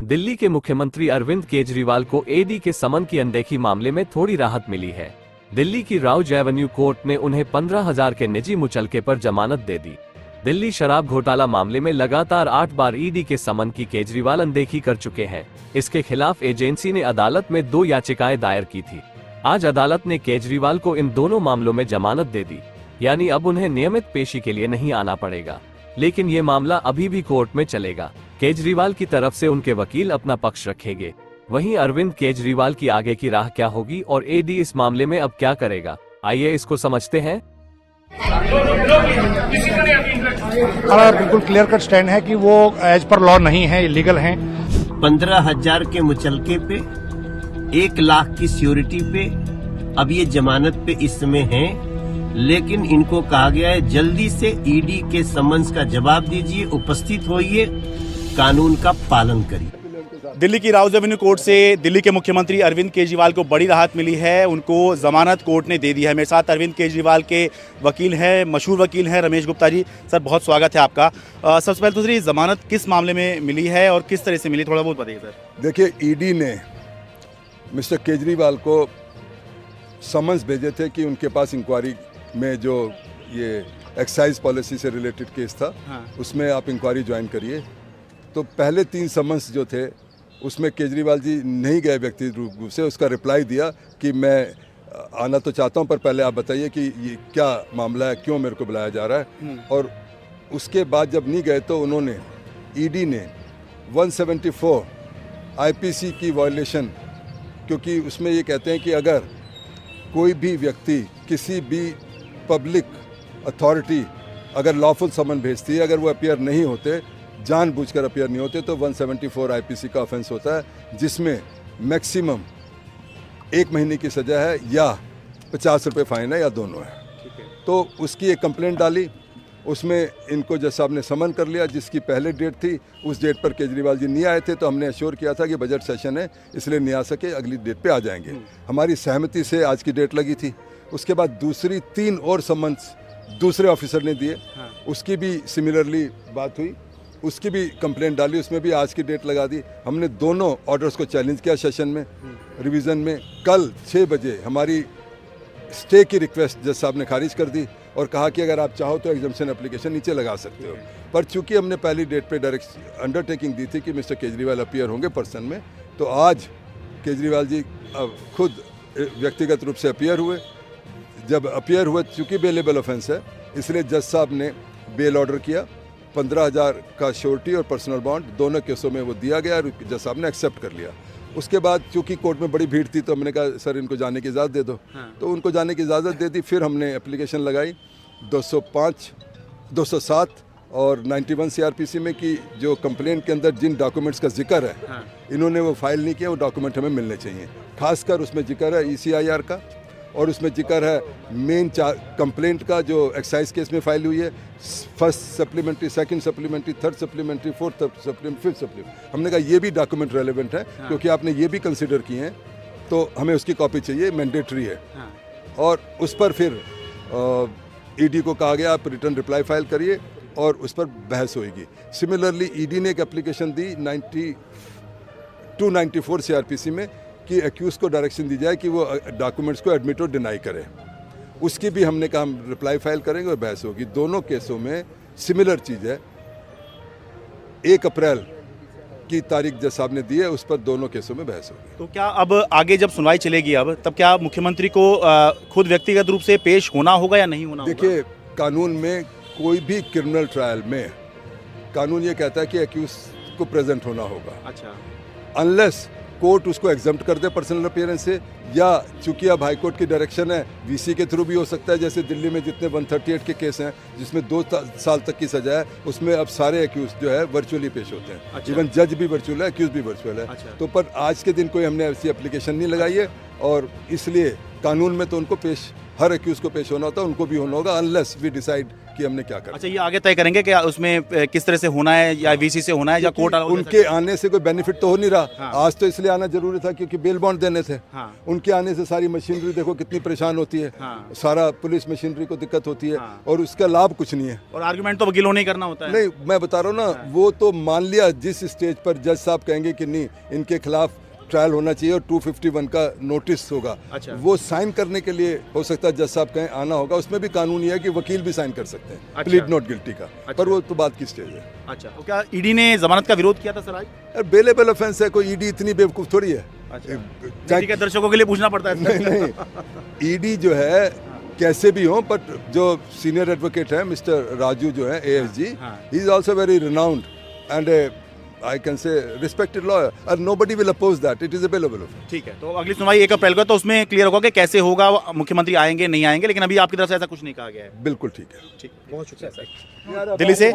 दिल्ली के मुख्यमंत्री अरविंद केजरीवाल को ईडी के समन की अनदेखी मामले में थोड़ी राहत मिली है। दिल्ली की राउज एवेन्यू कोर्ट ने उन्हें 15,000 के निजी मुचलके पर जमानत दे दी। दिल्ली शराब घोटाला मामले में लगातार 8 बार ईडी के समन की केजरीवाल अनदेखी कर चुके हैं। इसके खिलाफ एजेंसी ने अदालत में 2 याचिकाएं दायर की थी। आज अदालत ने केजरीवाल को इन दोनों मामलों में जमानत दे दी, यानी अब उन्हें नियमित पेशी के लिए नहीं आना पड़ेगा। लेकिन ये मामला अभी भी कोर्ट में चलेगा। केजरीवाल की तरफ से उनके वकील अपना पक्ष रखेंगे। वहीं अरविंद केजरीवाल की आगे की राह क्या होगी और ईडी इस मामले में अब क्या करेगा, आइए इसको समझते हैं। हमारा बिल्कुल क्लियर कट स्टैंड है कि वो एज पर लॉ नहीं है, इलीगल हैं। 15,000 के मुचलके पे, 1 लाख की सिक्योरिटी पे अब ये जमानत पे इस समय हैं, लेकिन इनको कहा गया है जल्दी से ईडी के समन्स का जवाब दीजिए, उपस्थित होइए, कानून का पालन करिए। दिल्ली की राउज एवेन्यू कोर्ट से दिल्ली के मुख्यमंत्री अरविंद केजरीवाल को बड़ी राहत मिली है। उनको जमानत कोर्ट ने दे दी है। मेरे साथ अरविंद केजरीवाल के वकील हैं, मशहूर वकील हैं रमेश गुप्ता जी। सर, बहुत स्वागत है आपका। सबसे पहले तो सर, जमानत किस मामले में मिली है और किस तरह से मिली, थोड़ा बहुत बताइए सर। देखिए, ईडी ने मिस्टर केजरीवाल को समन्स भेजे थे कि उनके पास इंक्वायरी में जो ये एक्साइज पॉलिसी से रिलेटेड केस था, उसमें आप इंक्वायरी ज्वाइन करिए। तो पहले 3 समन्स जो थे उसमें केजरीवाल जी नहीं गए व्यक्तिगत रूप से। उसका रिप्लाई दिया कि मैं आना तो चाहता हूं, पर पहले आप बताइए कि ये क्या मामला है, क्यों मेरे को बुलाया जा रहा है। और उसके बाद जब नहीं गए तो उन्होंने, ईडी ने 174 आईपीसी की वायलेशन, क्योंकि उसमें ये कहते हैं कि अगर कोई भी व्यक्ति किसी भी पब्लिक अथॉरिटी अगर लॉफुल समन भेजती है, अगर वो अपीयर नहीं होते, जानबूझकर अपीयर नहीं होते, तो 174 आईपीसी का ऑफेंस होता है, जिसमें मैक्सिमम 1 महीने की सज़ा है या 50 रुपये फाइन है या दोनों है। तो उसकी एक कंप्लेंट डाली, उसमें इनको जज साहब ने समन कर लिया, जिसकी पहले डेट थी। उस डेट पर केजरीवाल जी नहीं आए थे, तो हमने एश्योर किया था कि बजट सेशन है इसलिए नहीं आ सके, अगली डेट पे आ जाएंगे। हमारी सहमति से आज की डेट लगी थी। उसके बाद दूसरी 3 और समन्स दूसरे ऑफिसर ने दिए, उसकी भी सिमिलरली बात हुई, उसकी भी कंप्लेंट डाली, उसमें भी आज की डेट लगा दी। हमने दोनों ऑर्डर्स को चैलेंज किया सेशन में, रिवीजन में। कल 6 बजे हमारी स्टे की रिक्वेस्ट जज साहब ने खारिज कर दी और कहा कि अगर आप चाहो तो एग्जाम्पशन एप्लीकेशन नीचे लगा सकते हो। पर चूंकि हमने पहली डेट पे डायरेक्ट अंडरटेकिंग दी थी कि मिस्टर केजरीवाल अपीयर होंगे पर्सन में, तो आज केजरीवाल जी खुद व्यक्तिगत रूप से अपीयर हुए। जब अपीयर हुए, चूँकि बेलेबल ऑफेंस है, इसलिए जज साहब ने बेल ऑर्डर किया। 15,000 का श्योरिटी और पर्सनल बॉन्ड दोनों केसों में वो दिया गया और जज साहब ने एक्सेप्ट कर लिया। उसके बाद चूंकि कोर्ट में बड़ी भीड़ थी, तो हमने कहा सर इनको जाने की इजाज़त दे दो। तो उनको जाने की इजाज़त दे दी। फिर हमने एप्लीकेशन लगाई 205, 207 और 91 सीआरपीसी में कि जो कंप्लेंट के अंदर जिन डॉक्यूमेंट्स का जिक्र है, इन्होंने वो फाइल नहीं किया, वो डॉक्यूमेंट हमें मिलने चाहिए। खासकर उसमें जिक्र है ECIR का, और उसमें जिक्र है मेन कंप्लेंट का जो एक्साइज केस में फाइल हुई है, first supplementary, second supplementary, third supplementary, fourth supplementary, fifth supplementary. हमने कहा ये भी डॉक्यूमेंट रेलेवेंट है, क्योंकि आपने ये भी कंसिडर किए हैं, तो हमें उसकी कॉपी चाहिए, मैंडेटरी है। और उस पर फिर ईडी को कहा गया आप रिटर्न रिप्लाई फाइल करिए और उस पर बहस होगी। सिमिलरली ईडी ने एक एप्लीकेशन दी 294 सीआरपीसी में कि एक्यूज को डायरेक्शन दी जाए कि वो डॉक्यूमेंट्स को एडमिट और डिनाई करे। उसकी भी हमने कहा हम रिप्लाई फाइल करेंगे और बहस होगी। दोनों केसों में सिमिलर चीज़ है। 1 अप्रैल की तारीख जज साहब ने दी है, उस पर दोनों केसों में बहस होगी। तो क्या अब आगे जब सुनवाई चलेगी, अब तब क्या मुख्यमंत्री को खुद व्यक्तिगत रूप से पेश होना होगा या नहीं होना होगा? देखिए, कानून में कोई भी क्रिमिनल ट्रायल में कानून ये कहता है कि एक्यूज को प्रेजेंट होना होगा। अच्छा। अनलेस कोर्ट उसको एग्जम्प्ट कर दे पर्सनल अपीयरेंस से, या चूंकि अब हाई कोर्ट की डायरेक्शन है, वीसी के थ्रू भी हो सकता है। जैसे दिल्ली में जितने 138 के केस हैं जिसमें 2 साल तक की सजा है, उसमें अब सारे एक्यूज जो है वर्चुअली पेश होते हैं। अच्छा। इवन जज भी वर्चुअल है, एक्यूज भी वर्चुअल है। अच्छा। तो पर आज के दिन कोई हमने ऐसी एप्लीकेशन नहीं लगाई है, और इसलिए कानून में तो उनको पेश, हर एक्यूज को पेश होना होता है, उनको भी होना होगा, अनलेस वी डिसाइड कि हमने क्या करना। अच्छा, ये आगे तय करेंगे कि उसमें किस तरह से होना है, या वीसी से होना है या कोर्ट अलाउ उनके आने से कोई बेनिफिट तो हो नहीं रहा। हाँ। आज तो इसलिए आना जरूरी था क्योंकि बेल बॉन्ड देने थे। हाँ। उनके आने से सारी मशीनरी देखो कितनी परेशान होती है। हाँ। सारा पुलिस मशीनरी को दिक्कत होती है। हाँ। और उसका लाभ कुछ नहीं है। और आर्गुमेंट तो वकीलों ने ही करना होता है। नहीं, मैं बता रहा हूँ ना, वो तो मान लिया जिस स्टेज पर जज साहब कहेंगे कि नहीं इनके खिलाफ ट्रायल होना चाहिए और 251 का नोटिस होगा। अच्छा। वो साइन करने के लिए हो सकता है जज साहब कहें आना होगा। उसमें भी कानून ये है कि वकील भी साइन कर सकते हैं। अच्छा। प्लीड नॉट गिल्टी का। अच्छा। पर वो तो बात की स्टेज है। अच्छा, तो क्या ईडी ने जमानत का विरोध किया था सर आज? बेलेबल ऑफेंस है, कोई ईडी इतनी बेवकूफ थोड़ी है। अच्छा, चाहे- ठीक है, दर्शकों के लिए पूछना पड़ता है। नहीं नहीं, ईडी जो है कैसे भी हो, बट जो सीनियर एडवोकेट है मिस्टर राजू जो है ASG, he is also very renowned and I can say respected lawyer और nobody will oppose that. It is a bailable offence. ठीक है, तो अगली सुनवाई 1 अप्रैल को है, तो उसमें क्लियर होगा कि कैसे होगा, मुख्यमंत्री आएंगे नहीं आएंगे, लेकिन अभी आपकी तरफ से ऐसा कुछ नहीं कहा गया है। बिल्कुल ठीक है। ठीक, बहुत शुक्रिया सर। यार, दिल्ली से